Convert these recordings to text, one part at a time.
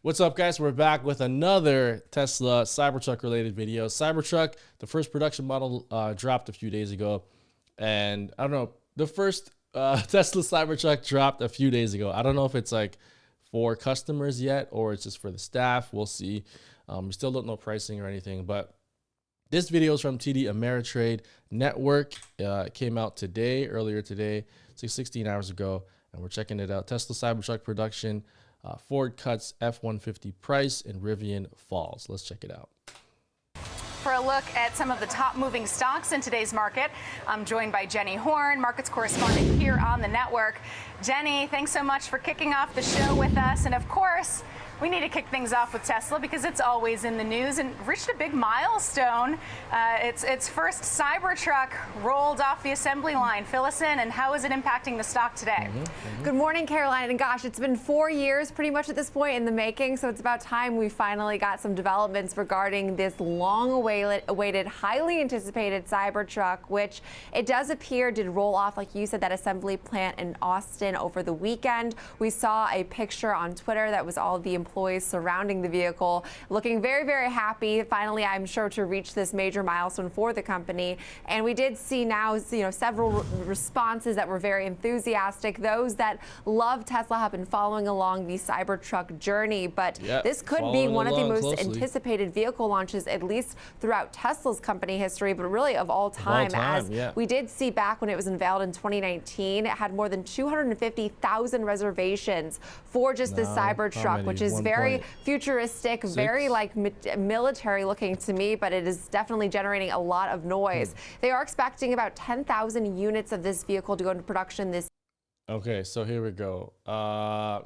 What's up, guys? We're back with another Tesla Cybertruck related video. Cybertruck, the first production model dropped a few days ago. And I don't know, the first Tesla Cybertruck dropped a few days ago. I don't know if it's like for customers yet or it's just for the staff. We'll see. We still don't know pricing or anything, but this video is from TD Ameritrade Network. It came out earlier today, 16 hours ago, and we're checking it out. Tesla Cybertruck production. Ford cuts F-150 price and RIVN falls. Let's check it out. For a look at some of the top moving stocks in today's market, I'm joined by Jenny Horn, markets correspondent here on the network. Jenny, thanks so much for kicking off the show with us. And of course, we need to kick things off with Tesla because it's always in the news and reached a big milestone. Its first Cybertruck rolled off the assembly line. Fill us in, and how is it impacting the stock today? Good morning, Caroline. And gosh, it's been 4 years pretty much at this point in the making, so it's about time we finally got some developments regarding this long-awaited, highly anticipated Cybertruck, which it does appear did roll off, like you said, that assembly plant in Austin over the weekend. We saw a picture on Twitter that was all of the employees surrounding the vehicle looking very, very happy, finally, I'm sure, to reach this major milestone for the company. And we did see now, several responses that were very enthusiastic. Those that love Tesla have been following along the Cybertruck journey, but this could be one of the most anticipated vehicle launches, at least throughout Tesla's company history, but really of all time. We did see back when it was unveiled in 2019, it had more than 250,000 reservations for just this Cybertruck, which is very futuristic, very like military looking to me, but it is definitely generating a lot of noise. They are expecting about 10,000 units of this vehicle to go into production this. Okay, so here we go.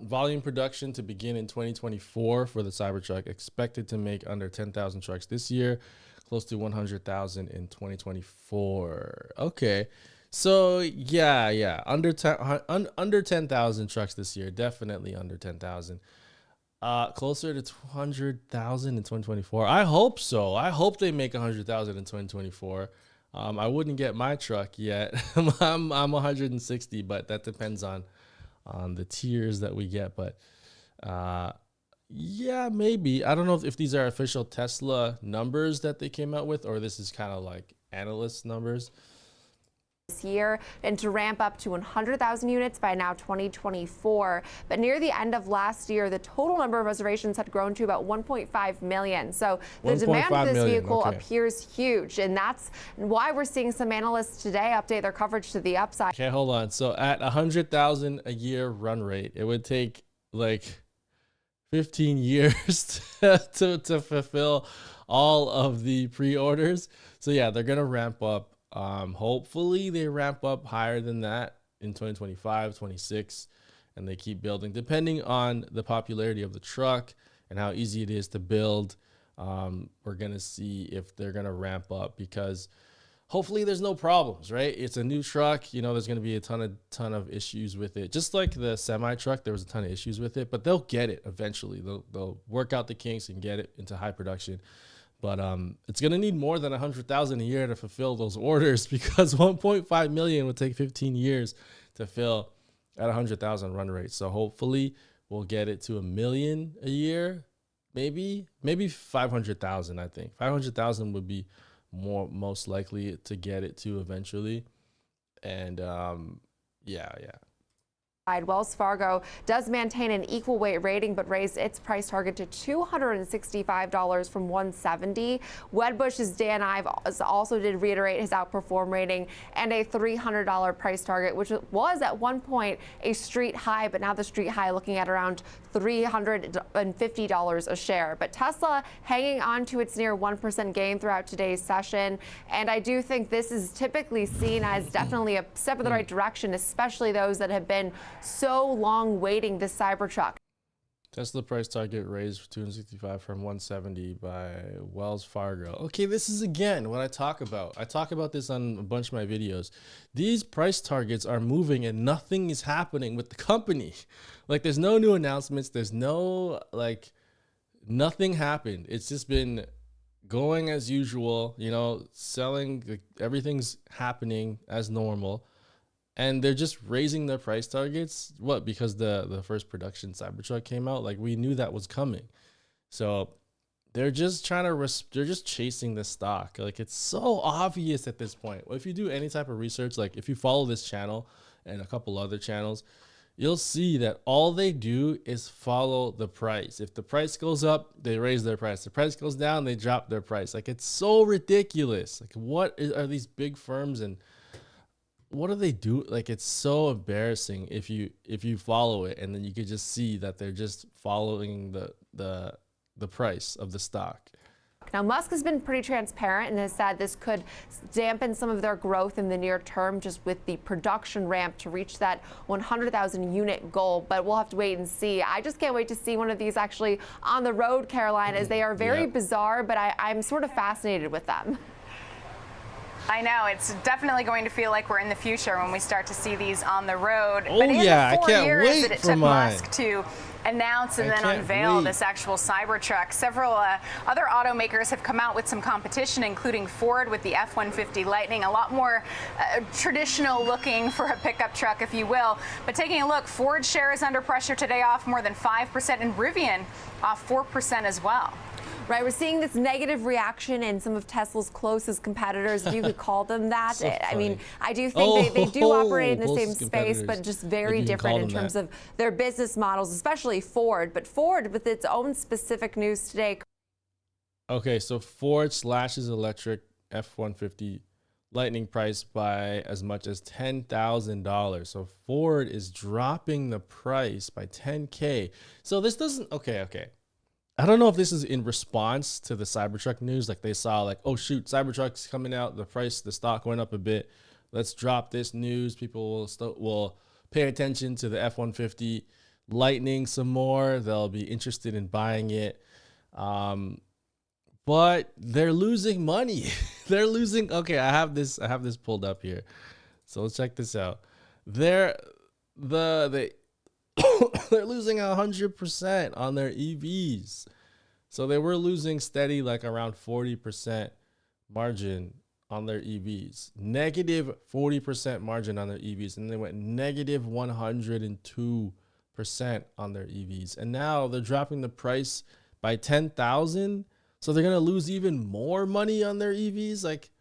Volume production to begin in 2024 for the Cybertruck, expected to make under 10,000 trucks this year, close to 100,000 in 2024. Okay. So yeah, under 10,000 trucks this year, definitely under 10,000. Closer to 200,000 in 2024. I hope so. I hope they make 100,000 in 2024. I wouldn't get my truck yet. I'm 160, but that depends on the tiers that we get. But yeah, maybe. I don't know if these are official Tesla numbers that they came out with, or this is kind of like analyst numbers. Year, and to ramp up to 100,000 units by now 2024. But near the end of last year, the total number of reservations had grown to about 1.5 million. So the demand for this vehicle appears huge, and that's why we're seeing some analysts today update their coverage to the upside. Okay, hold on. So at 100,000 a year run rate, it would take like 15 years to fulfill all of the pre-orders. So yeah, they're gonna ramp up. Hopefully they ramp up higher than that in 2025, 26, and they keep building depending on the popularity of the truck and how easy it is to build. We're going to see if they're going to ramp up, because hopefully there's no problems, right? It's a new truck. There's going to be a ton of issues with it. Just like the semi truck, there was a ton of issues with it, but they'll get it eventually. They'll work out the kinks and get it into high production. But it's going to need more than 100,000 a year to fulfill those orders, because 1.5 million would take 15 years to fill at 100,000 run rate. So hopefully we'll get it to 1 million a year, maybe 500,000. I think 500,000 would be most likely to get it to eventually. And yeah. Wells Fargo does maintain an equal weight rating, but raised its price target to $265 from $170. Wedbush's Dan Ives also did reiterate his outperform rating and a $300 price target, which was at one point a street high, but now the street high looking at around $350 a share. But Tesla hanging on to its near 1% gain throughout today's session. And I do think this is typically seen as definitely a step in the right direction, especially those that have been so long waiting this Cybertruck. Tesla price target raised for 265 from 170 by Wells Fargo. Okay, this is again what I talk about. I talk about this on a bunch of my videos. These price targets are moving and nothing is happening with the company. Like, there's no new announcements. There's no, nothing happened. It's just been going as usual, selling, everything's happening as normal. and they're just raising their price targets. What? Because the first production Cybertruck came out. Like, we knew that was coming. So they're just trying to they're just chasing the stock. Like, it's so obvious at this point. If you do any type of research, like if you follow this channel and a couple other channels, you'll see that all they do is follow the price. If the price goes up, they raise their price. The price goes down, they drop their price. Like, it's so ridiculous. Like, are these big firms, and what do they do? Like, it's so embarrassing if you follow it, and then you could just see that they're just following the price of the stock. Now, Musk has been pretty transparent and has said this could dampen some of their growth in the near term, just with the production ramp to reach that 100,000 unit goal. But we'll have to wait and see. I just can't wait to see one of these actually on the road, Caroline, as they are very bizarre, but I'm sort of fascinated with them. I know, it's definitely going to feel like we're in the future when we start to see these on the road. Oh, but in yeah, the 4 I can't years wait that it for took mine. Musk to announce and then unveil this actual Cybertruck, several other automakers have come out with some competition, including Ford with the F-150 Lightning, a lot more traditional looking for a pickup truck, if you will. But taking a look, Ford share is under pressure today, off more than 5%, and RIVN off 4% as well. Right, we're seeing this negative reaction in some of Tesla's closest competitors, if you could call them that. So I mean, I do think they do operate in the same closest space, but just very different in terms of their business models, especially Ford. But Ford, with its own specific news today. Okay, so Ford slashes electric F-150 Lightning price by as much as $10,000. So Ford is dropping the price by $10K. So this doesn't, okay. I don't know if this is in response to the Cybertruck news. Like, they saw, like, oh shoot, Cybertruck's coming out, the stock went up a bit. Let's drop this news. People will pay attention to the F-150 Lightning some more. They'll be interested in buying it. But they're losing money. They're losing. Okay, I have this pulled up here. So let's check this out. They're losing 100% on their EVs. So they were losing steady, like around 40% margin on their EVs, negative 40% margin on their EVs. And they went negative 102% on their EVs. And now they're dropping the price by 10,000. So they're going to lose even more money on their EVs. Like,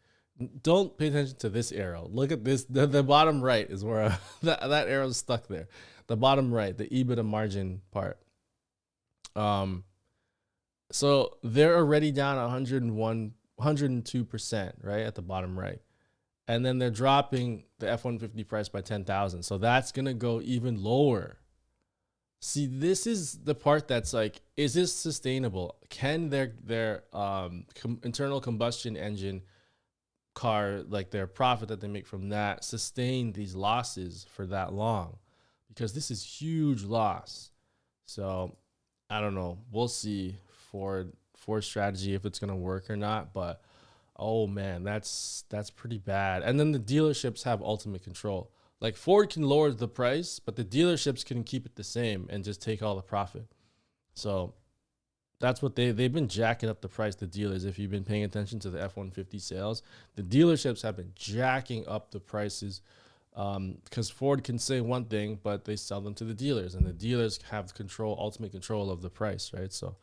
don't pay attention to this arrow. Look at this. The bottom right is where that arrow is stuck there. The bottom right, the EBITDA margin part. So they're already down 102%, right, at the bottom right. And then they're dropping the F-150 price by 10,000. So that's going to go even lower. See, this is the part that's like, is this sustainable? Can their internal combustion engine car, like their profit that they make from that, sustain these losses for that long? Because this is huge loss. So I don't know. We'll see Ford strategy if it's gonna work or not. But oh man, that's pretty bad. And then the dealerships have ultimate control. Like, Ford can lower the price, but the dealerships can keep it the same and just take all the profit. So that's what they've been jacking up the price, the dealers. If you've been paying attention to the F-150 sales, the dealerships have been jacking up the prices. Because Ford can say one thing, but they sell them to the dealers, and the dealers have ultimate control of the price, right? So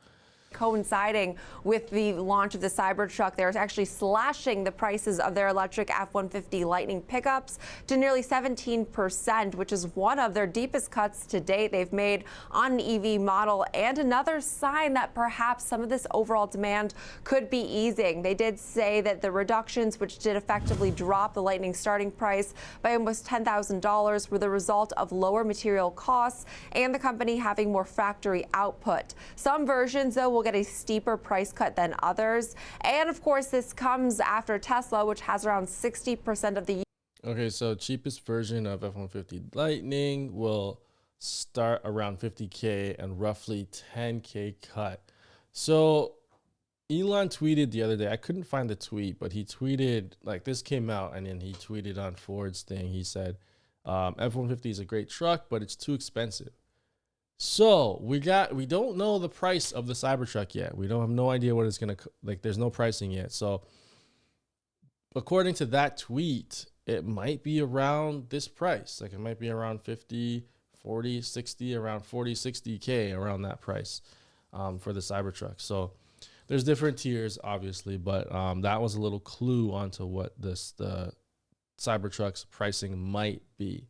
coinciding with the launch of the Cybertruck, they're actually slashing the prices of their electric F-150 Lightning pickups to nearly 17%, which is one of their deepest cuts to date they've made on an EV model, and another sign that perhaps some of this overall demand could be easing. They did say that the reductions, which did effectively drop the Lightning starting price by almost $10,000, were the result of lower material costs and the company having more factory output. Some versions, though, will get a steeper price cut than others. And of course, this comes after Tesla, which has around 60% of the. Okay, so cheapest version of F-150 Lightning will start around 50K and roughly 10K cut. So Elon tweeted the other day, I couldn't find the tweet, but he tweeted, like, this came out, and then he tweeted on Ford's thing. He said, F-150 is a great truck, but it's too expensive. So we don't know the price of the Cybertruck yet. We don't have no idea what it's gonna, like, there's no pricing yet. So according to that tweet, it might be around this price. Like it might be around 50, 40, 60, around 40, 60K, around that price for the Cybertruck. So there's different tiers, obviously, but that was a little clue onto what the Cybertruck's pricing might be.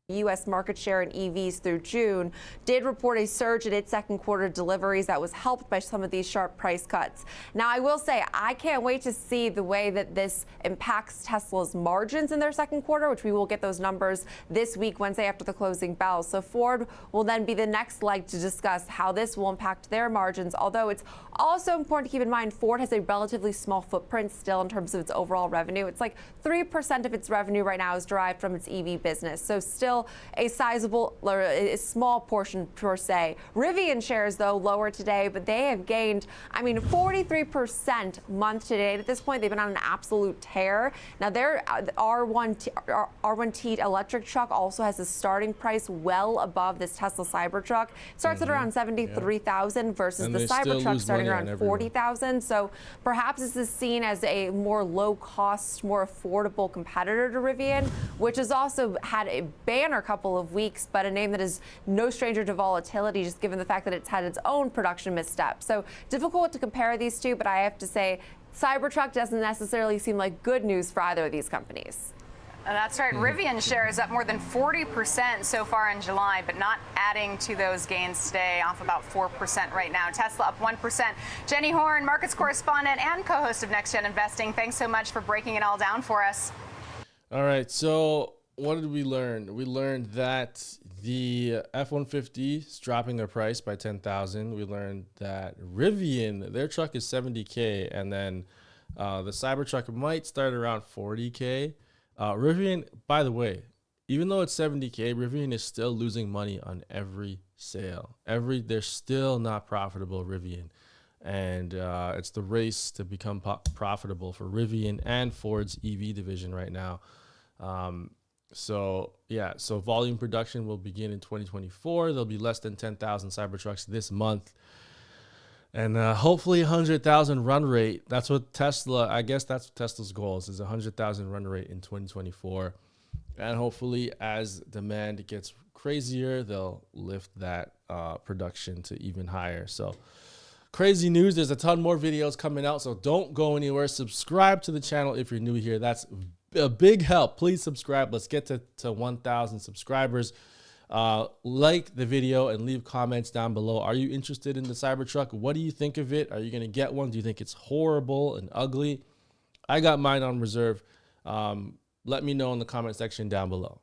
U.S. market share in EVs through June did report a surge in its second quarter deliveries that was helped by some of these sharp price cuts. Now, I will say I can't wait to see the way that this impacts Tesla's margins in their second quarter, which we will get those numbers this week, Wednesday, after the closing bell. So Ford will then be the next leg to discuss how this will impact their margins, although it's also important to keep in mind Ford has a relatively small footprint still in terms of its overall revenue. It's like 3% of its revenue right now is derived from its EV business. So still a sizable or a small portion per se. Rivian shares, though, lower today, but they have gained, 43% month to date. At this point, they've been on an absolute tear. Now, their R1T electric truck also has a starting price well above this Tesla Cybertruck. It starts at around $73,000 versus the Cybertruck starting around $40,000. So perhaps this is seen as a more low-cost, more affordable competitor to Rivian, which has also had a banner couple of weeks, but a name that is no stranger to volatility, just given the fact that it's had its own production misstep. So difficult to compare these two, but I have to say Cybertruck doesn't necessarily seem like good news for either of these companies. That's right. Rivian shares up more than 40% so far in July, but not adding to those gains today, off about 4% right now. Tesla up 1%. Jenny Horn, markets correspondent and co-host of Next Gen Investing, thanks so much for breaking it all down for us. All right, so what did we learn? We learned that the F-150 is dropping their price by 10,000. We learned that Rivian, their truck is 70K, and then the Cybertruck might start around 40K. Rivian, by the way, even though it's 70K, Rivian is still losing money on every sale. They're still not profitable, Rivian. And it's the race to become profitable for Rivian and Ford's EV division right now. So volume production will begin in 2024. There'll be less than 10,000 Cybertrucks this month. And hopefully 100,000 run rate. That's what that's what Tesla's goal is 100,000 run rate in 2024. And hopefully as demand gets crazier, they'll lift that production to even higher. So crazy news. There's a ton more videos coming out, so don't go anywhere. Subscribe to the channel if you're new here. That's a big help. Please subscribe. Let's get to 1,000 subscribers. Like the video and leave comments down below. Are you interested in the Cybertruck? What do you think of it? Are you going to get one? Do you think it's horrible and ugly? I got mine on reserve. Let me know in the comment section down below.